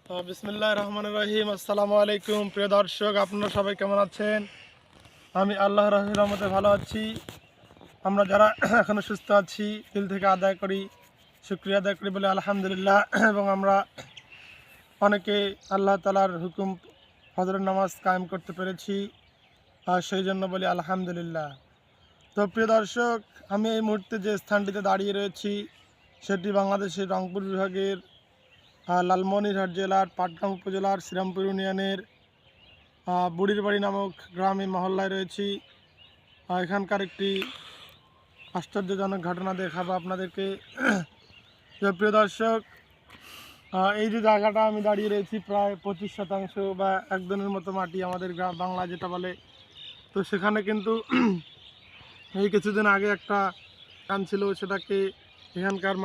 বিসমিল্লাহির রহমানির রহিম। আসসালামু আলাইকুম। প্রিয় দর্শক, আপনারা সবাই কেমন আছেন? আমি আল্লাহর রহমতে ভালো আছি। আমরা যারা এখনো সুস্থ আছি দিল থেকে শুকরিয়া আদায় করি বলে আলহামদুলিল্লাহ। এবং আমরা অনেকে আল্লাহ তাআলার হুকুম ফজরের নামাজ কায়েম করতে পেরেছি, আর সেই জন্য বলি আলহামদুলিল্লাহ। তো প্রিয় দর্শক, আমি এই মুহূর্তে যে স্থানটিতে দাঁড়িয়ে রয়েছি সেটি বাংলাদেশের রংপুর বিভাগের লালমনিরহাট জেলার পাটগ্রাম উপজেলার শ্রীরামপুর ইউনিয়নের বুড়ির বাড়ি নামক গ্রামে মহল্লায় রয়েছি। এখানকার একটি আশ্চর্যজনক ঘটনা দেখাবো আপনাদেরকে। যে প্রিয় দর্শক, এই যে জায়গাটা আমি দাঁড়িয়ে রয়েছি প্রায় 25% বা একজনের মতো মাটি আমাদের গ্রাম বাংলা যেটা বলে। তো সেখানে কিন্তু এই কিছুদিন আগে একটা গান ছিল, সেটাকে এখানকার